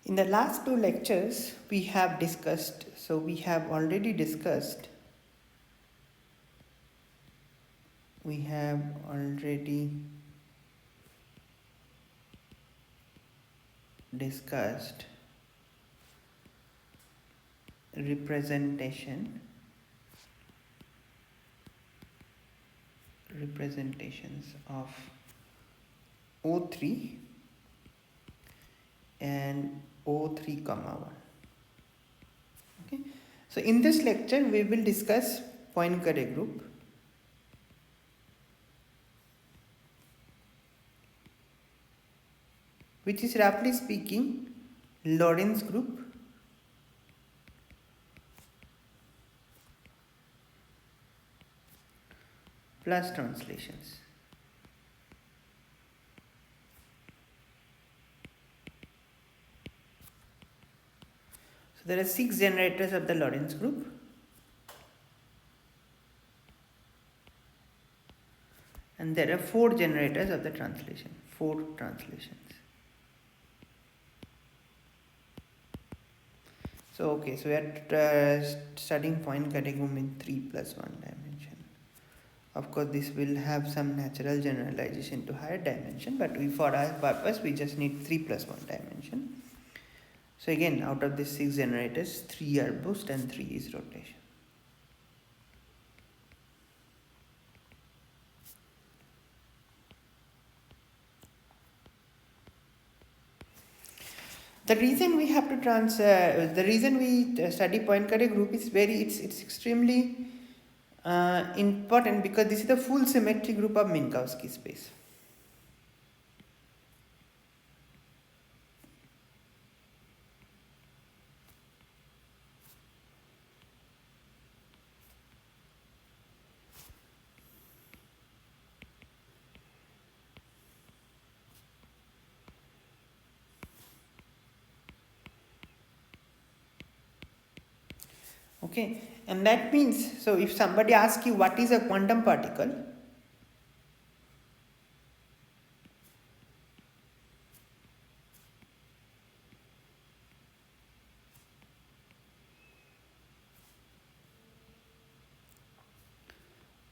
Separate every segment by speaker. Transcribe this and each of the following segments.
Speaker 1: In the last two lectures, we have already discussed representations of O3 and O3, 1. Okay. So in this lecture, we will discuss Poincare group. Which is roughly speaking Lorentz group plus translations. So there are 6 generators of the Lorentz group. And there are 4 generators of the translation, 4 translations. So okay, so we are studying Poincare group in 3 plus 1 dimension. Of course, this will have some natural generalization to higher dimension, but for our purpose, we just need 3 plus 1 dimension. So again, out of these 6 generators, 3 are boost and 3 is rotation. The reason we have to study Poincare group is it's extremely important because this is the full symmetry group of Minkowski space. Okay, and that means, so if somebody asks you what is a quantum particle,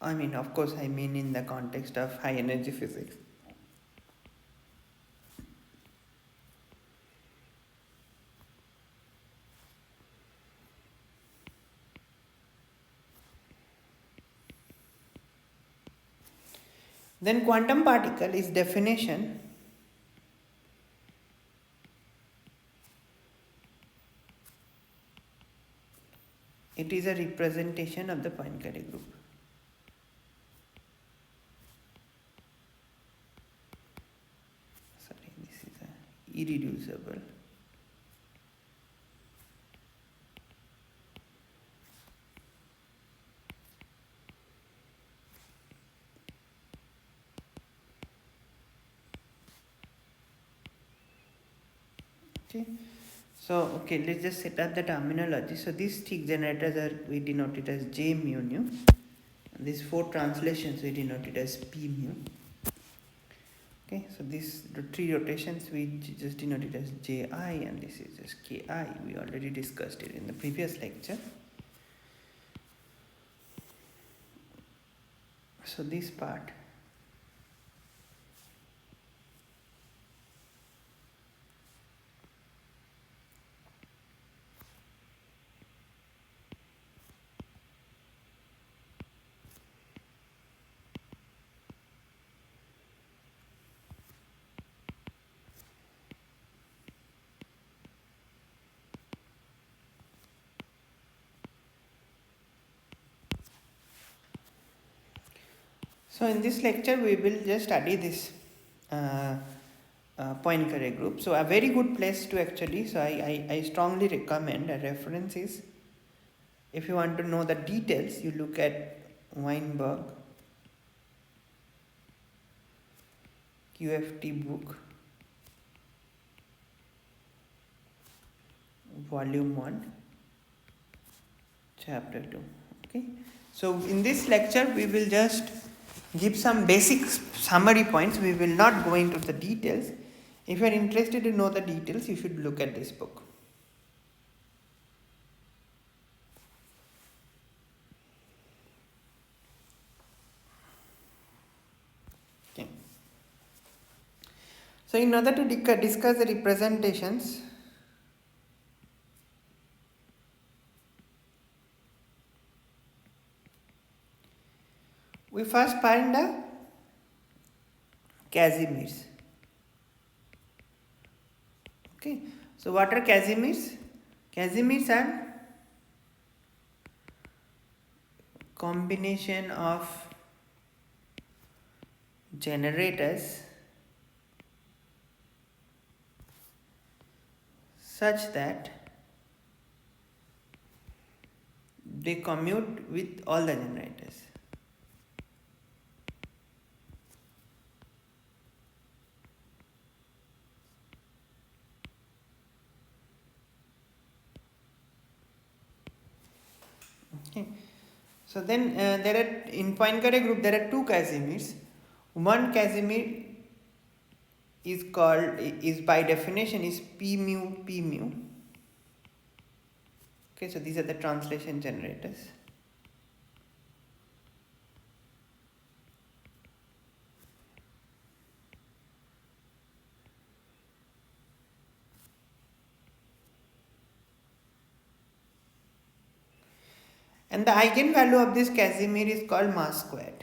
Speaker 1: of course, in the context of high energy physics. Then quantum particle is definition it is a representation of the Poincare group. Sorry, this is irreducible So let's just set up the terminology. So these 6 generators we denote it as J mu nu. And these 4 translations we denote it as P mu. Okay, so these 3 rotations we just denote it as Ji, and this is just Ki. We already discussed it in the previous lecture. So this part So in this lecture, we will just study this Poincare group. So a very good place to actually, so I strongly recommend a reference is, if you want to know the details, you look at Weinberg QFT book, volume 1, chapter 2. Okay. So in this lecture, we will just give some basic summary points. We will not go into the details. If you are interested to know the details, you should look at this book. Okay. So in order to discuss the representations, we first find the Casimirs. Okay. So what are Casimirs? Casimirs are combination of generators such that they commute with all the generators. Okay. So then there are in Poincare group there are two Casimirs. One Casimir is by definition is p mu. Okay, so these are the translation generators. And the eigenvalue of this Casimir is called mass squared.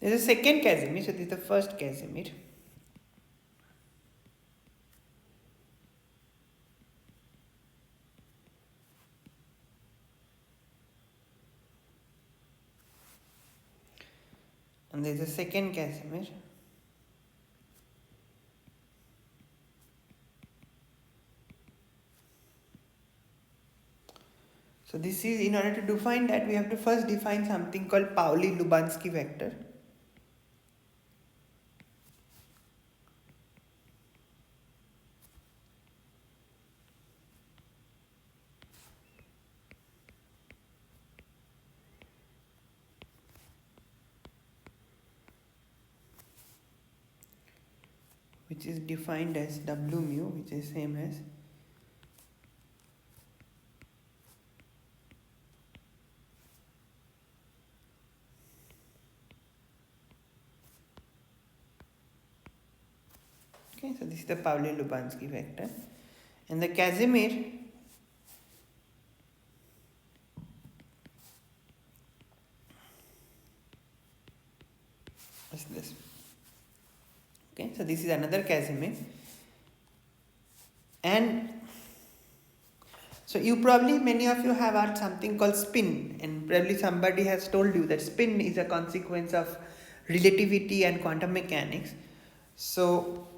Speaker 1: There is a second Casimir, so this is the first Casimir. And there is a second Casimir. So this is, in order to define that, we have to first define something called Pauli-Lubansky vector. Which is defined as W mu, which is same as okay, so this is the Pauli-Lubansky vector. And the Casimir is this. Okay, so this is another Casimir. And so many of you have heard something called spin, and probably somebody has told you that spin is a consequence of relativity and quantum mechanics. So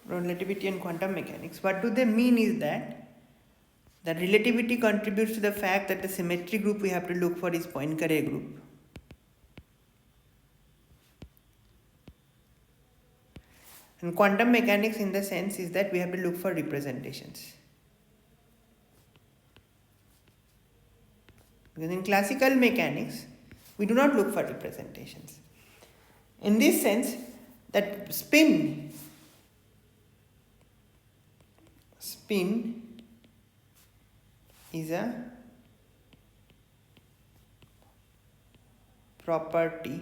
Speaker 1: relativity and quantum mechanics, what do they mean is that relativity contributes to the fact that the symmetry group we have to look for is Poincare group. And quantum mechanics in the sense is that we have to look for representations. Because in classical mechanics, we do not look for representations. In this sense, that spin is a property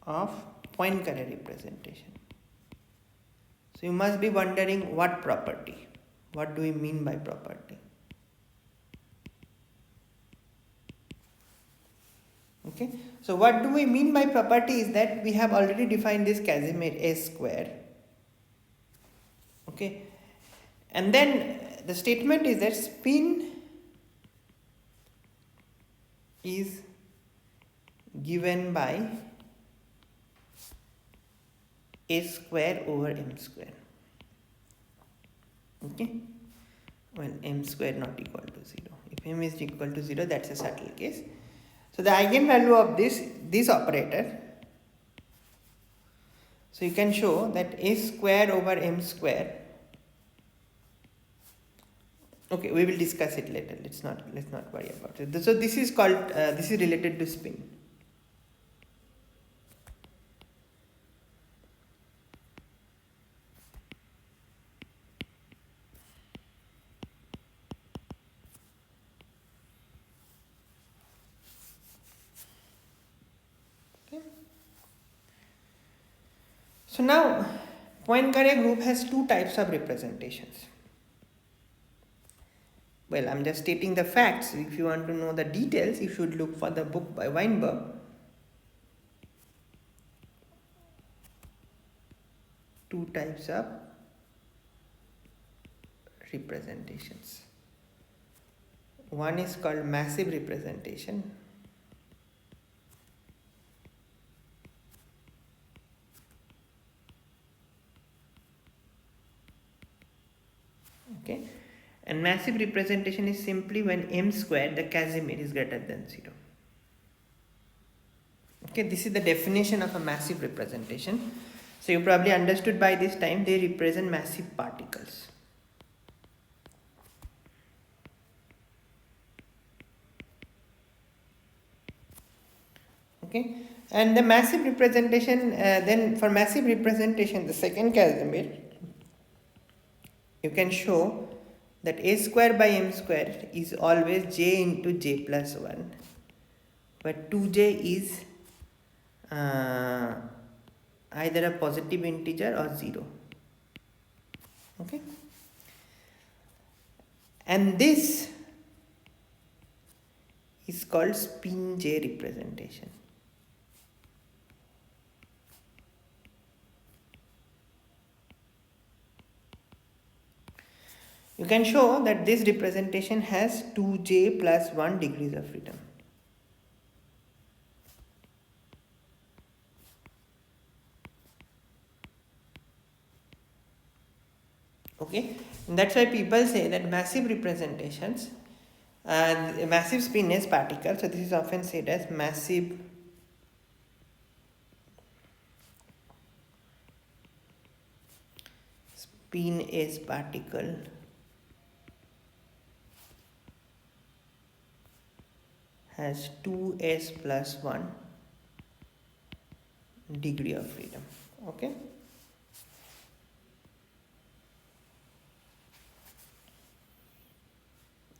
Speaker 1: of Poincare representation. So you must be wondering what property? What do we mean by property? Okay, so what do we mean by property is that we have already defined this Casimir S square. Okay, and then the statement is that spin is given by S square over M square. Okay, well, M square not equal to 0. If M is equal to 0, that's a subtle case. So the eigenvalue of this operator, so you can show that S square over M square. Okay, we will discuss it later. Let's not worry about it. So this is called this is related to spin. Okay. So now Poincare group has two types of representations. Well, I'm just stating the facts. If you want to know the details, you should look for the book by Weinberg. Two types of representations. One is called massive representation. Okay, and massive representation is simply when M square, the Casimir, is greater than 0. Okay, this is the definition of a massive representation. So you probably understood by this time they represent massive particles. Okay, and the massive representation, then for massive representation, the second Casimir, you can show that A square by M square is always j into j plus 1, but 2j is either a positive integer or 0. Okay, and this is called spin j representation. You can show that this representation has 2j plus 1 degrees of freedom. Okay, and that's why people say that massive representations, massive spin is particle. So this is often said as massive spin is particle has 2s plus 1 degree of freedom. Okay.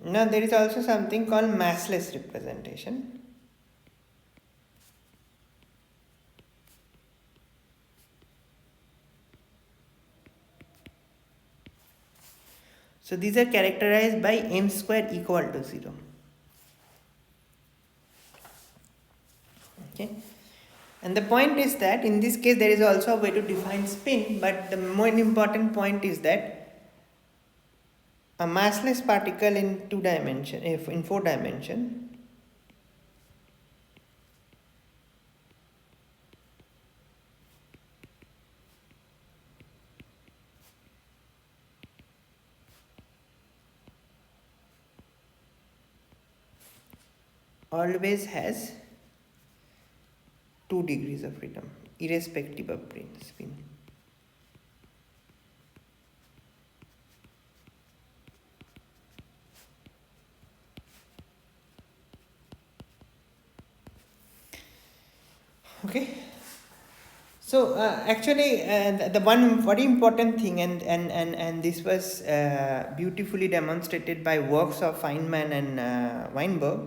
Speaker 1: Now there is also something called massless representation. So these are characterized by M square equal to 0. Okay. And the point is that in this case there is also a way to define spin, but the more important point is that a massless particle in 2 dimension, if in 4 dimension, always has 2 degrees of freedom, irrespective of spin. Okay. So actually, the one very important thing, and this was beautifully demonstrated by works of Feynman and Weinberg.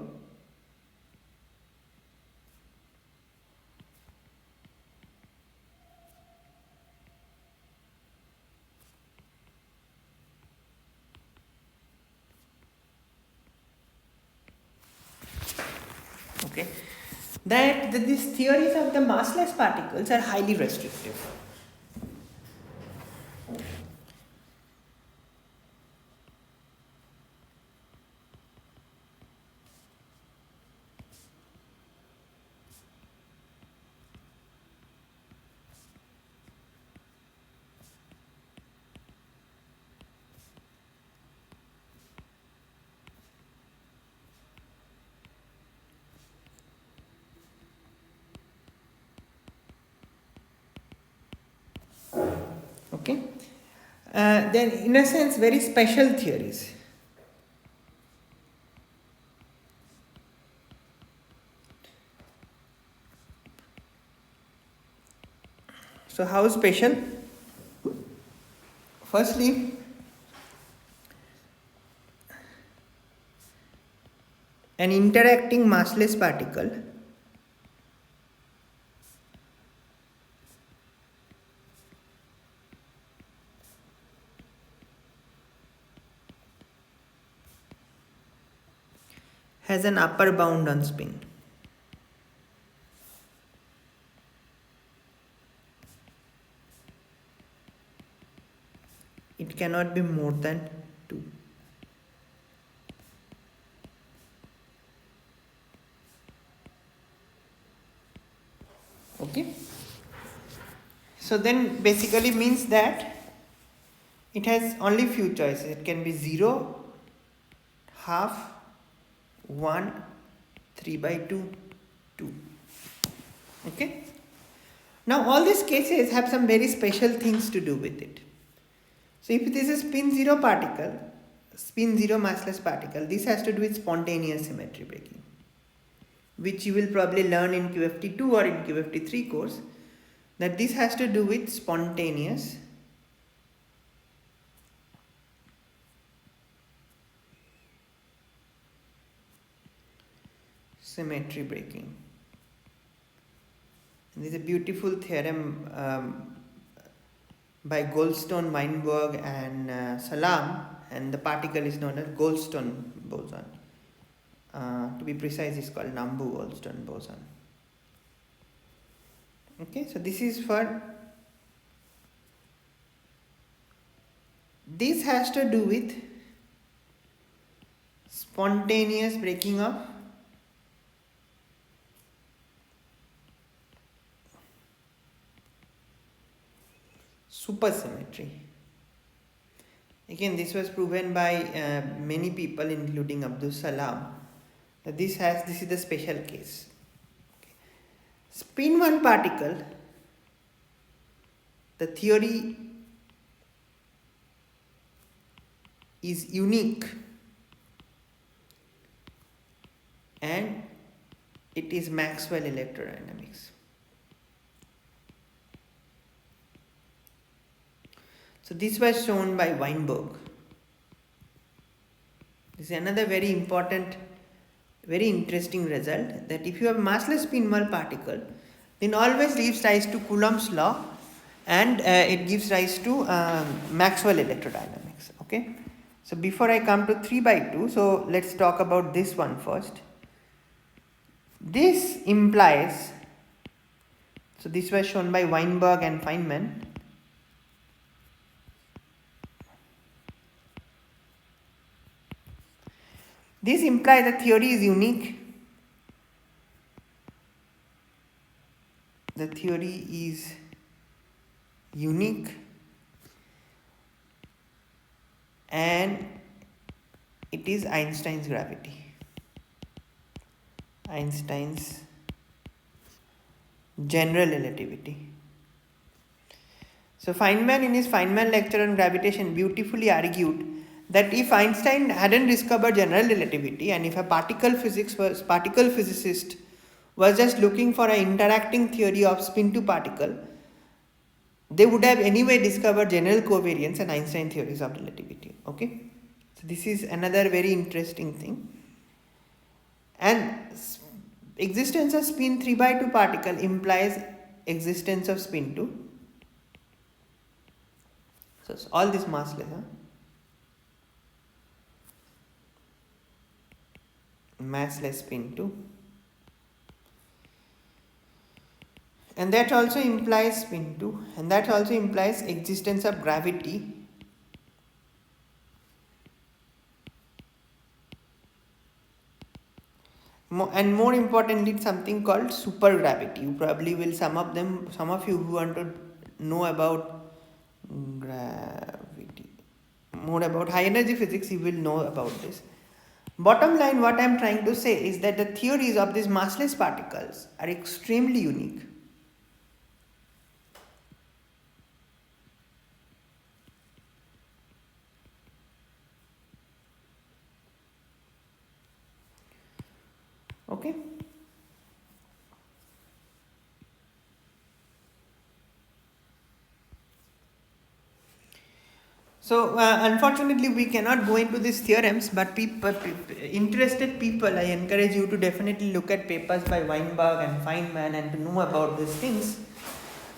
Speaker 1: Okay, that these theories of the massless particles are highly restrictive. Okay, then in a sense very special theories. So how special? Firstly, an interacting massless particle has an upper bound on spin. It cannot be more than 2. Okay. So then basically means that it has only few choices. It can be 0, half, 1, 3 by 2, 2. Okay. Now all these cases have some very special things to do with it. So if it is a spin 0 particle, spin 0 massless particle, this has to do with spontaneous symmetry breaking, which you will probably learn in QFT2 or in QFT3 course, that this has to do with spontaneous symmetry breaking. And this is a beautiful theorem by Goldstone, Weinberg and Salam, and the particle is known as Goldstone boson. To be precise, it's called Nambu-Goldstone boson. Okay, so this is for, this has to do with spontaneous breaking of supersymmetry. Again, this was proven by many people, including Abdus Salam, that this is the special case. Okay. Spin 1 particle, the theory is unique and it is Maxwell electrodynamics. So this was shown by Weinberg. This is another very important, very interesting result, that if you have massless spin 1 particle, then always gives rise to Coulomb's law, and it gives rise to Maxwell electrodynamics. Okay. So before I come to 3 by 2, so let's talk about this one first. This implies, so this was shown by Weinberg and Feynman. This implies the theory is unique. The theory is unique and it is Einstein's gravity. Einstein's general relativity. So Feynman in his Feynman lecture on gravitation beautifully argued that if Einstein hadn't discovered general relativity, and if a particle physicist was just looking for an interacting theory of spin to particle, they would have anyway discovered general covariance and Einstein theories of relativity. Okay, so this is another very interesting thing. And existence of spin 3/2 particle implies existence of spin 2. So all this massless, massless spin 2. And that also implies spin 2, and that also implies existence of gravity and more importantly something called supergravity. You probably will, some of you who want to know about gravity, more about high energy physics, you will know about this. Bottom line, what I am trying to say is that the theories of these massless particles are extremely unique. Okay. So unfortunately we cannot go into these theorems, but interested people, I encourage you to definitely look at papers by Weinberg and Feynman and to know about these things,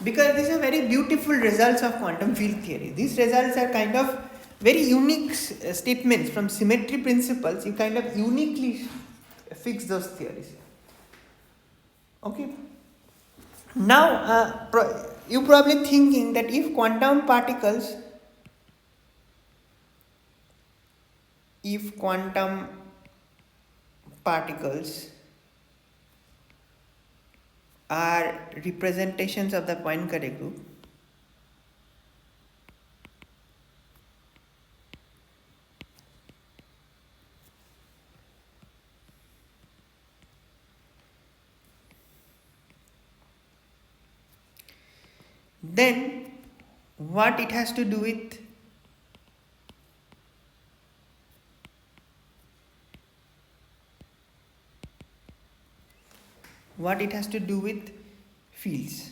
Speaker 1: because these are very beautiful results of quantum field theory. These results are kind of very unique statements from symmetry principles. You kind of uniquely fix those theories. Okay. Now you probably thinking that if quantum particles are representations of the Poincare group, then what it has to do with fields.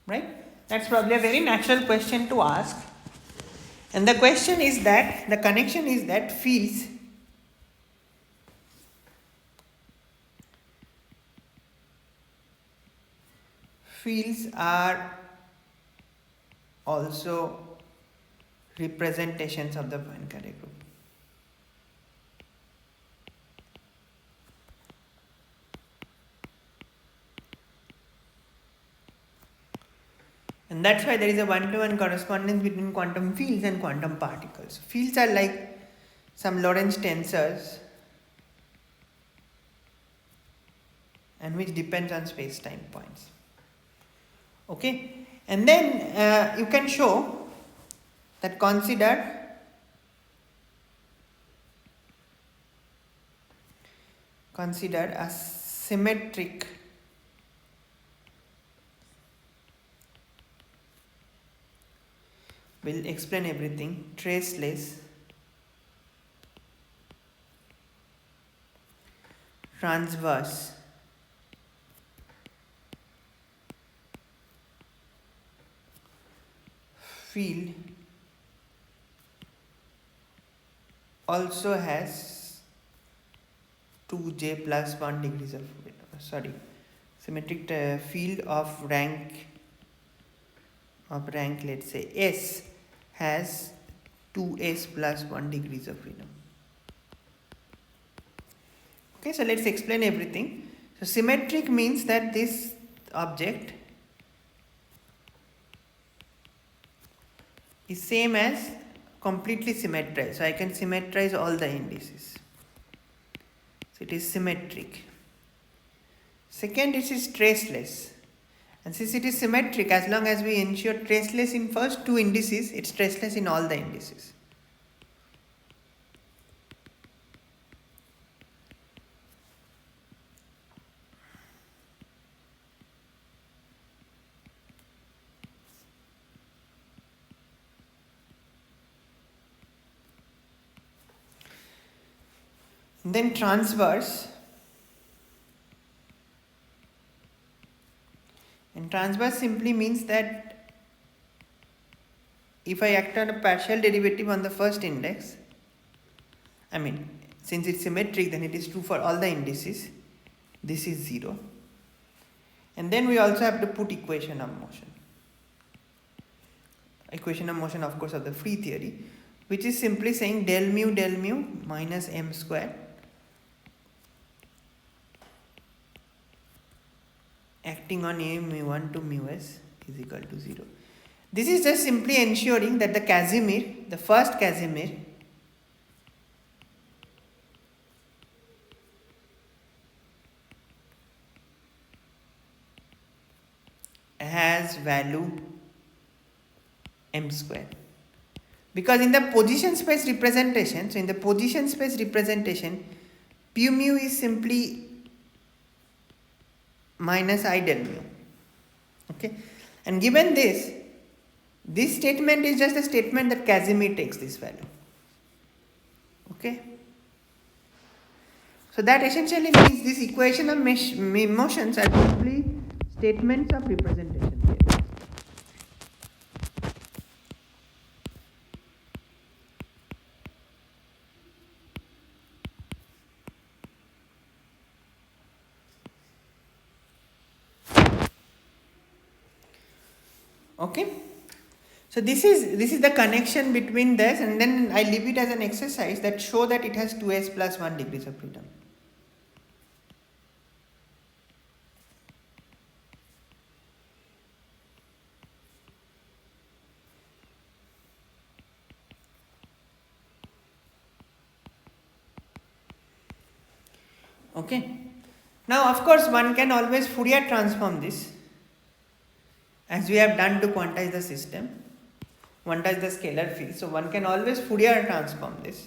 Speaker 1: Right? That's probably a very natural question to ask. And the question is that, the connection is that fields are also representations of the Poincare group. And that's why there is a one-to-one correspondence between quantum fields and quantum particles. Fields are like some Lorentz tensors, and which depends on space-time points. Okay, and then you can show that consider a symmetric will explain everything, traceless transverse field also has 2j plus 1 degrees of symmetric field of rank let's say S has 2s plus 1 degrees of freedom. Okay, so let's explain everything. So symmetric means that this object is same as completely symmetrized. So I can symmetrize all the indices. So it is symmetric. Second, it is traceless. And since it is symmetric, as long as we ensure traceless in first two indices, it's traceless in all the indices. Then transverse Transverse simply means that if I act on a partial derivative on the first index, I mean, since it's symmetric, then it is true for all the indices. This is 0. And then we also have to put equation of motion. Equation of motion, of course, of the free theory, which is simply saying del mu minus m square acting on a mu1 to mu s is equal to 0. This is just simply ensuring that the Casimir, the first Casimir, has value m square. Because in the position space representation, so in the position space representation, pu mu is simply minus I del mu. Okay, and given this statement is just a statement that Casimir takes this value. Okay, so that essentially means this equation of motions are simply statements of representation theory. Okay, so this is the connection between this, and then I leave it as an exercise that show that it has 2s plus 1 degrees of freedom. Okay, now of course one can always Fourier transform this, as we have done to quantize the system, quantize the scalar field. So one can always Fourier transform this.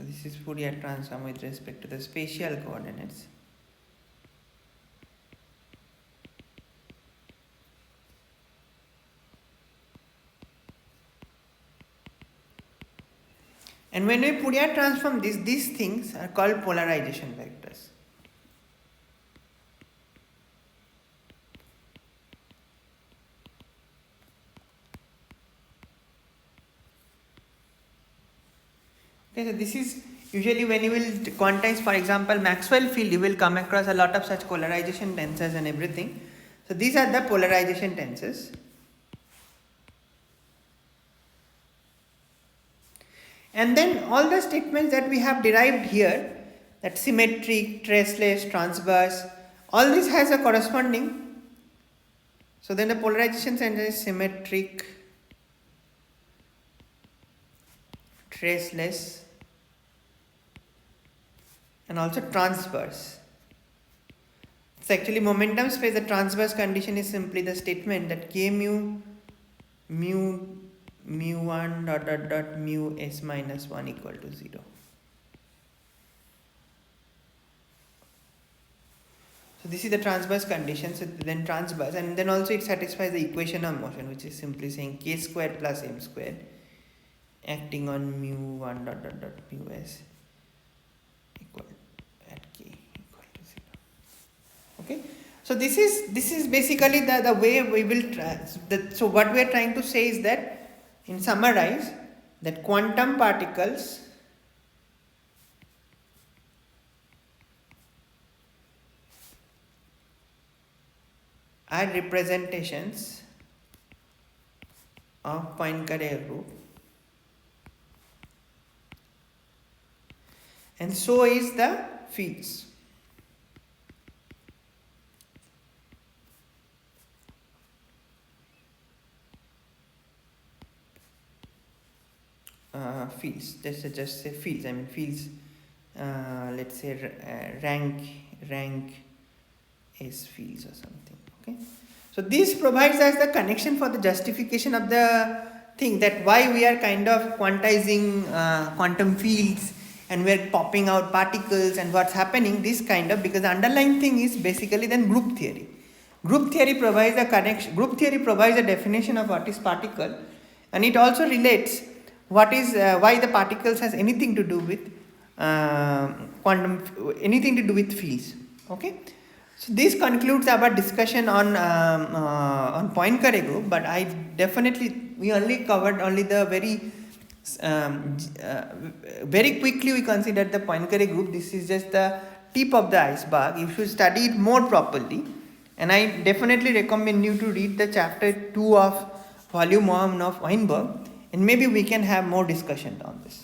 Speaker 1: This is Fourier transform with respect to the spatial coordinates. And when we Fourier transform this, these things are called polarization vectors. Okay, so this is usually when you will quantize, for example, Maxwell field, you will come across a lot of such polarization tensors and everything. So these are the polarization tensors. And then all the statements that we have derived here, that symmetric, traceless, transverse, all this has a corresponding. So then the polarization tensor is symmetric, traceless, and also transverse. It's actually momentum space. The transverse condition is simply the statement that k mu 1 dot mu s minus 1 equal to 0. So this is the transverse condition. So then transverse, and then also it satisfies the equation of motion, which is simply saying k square plus m square acting on mu 1 dot mu s equal at k equal to 0. Okay, so this is basically the way we will try. So what we are trying to say is that, in summarize, that quantum particles are representations of Poincare group, and so is the fields. Fields, just say fields, I mean fields, let's say rank is fields or something. Okay, so this provides us the connection for the justification of the thing that why we are kind of quantizing quantum fields and we're popping out particles and what's happening, this kind of, because the underlying thing is basically then group theory. Group theory provides a connection, group theory provides a definition of what is particle, and it also relates what is why the particles has anything to do with quantum, anything to do with fields. Okay, so this concludes our discussion on Poincare group, but I definitely, we only covered only the very quickly we considered the Poincare group. This is just the tip of the iceberg. You should study it more properly, and I definitely recommend you to read the chapter 2 of volume 1 of Weinberg, and maybe we can have more discussion on this.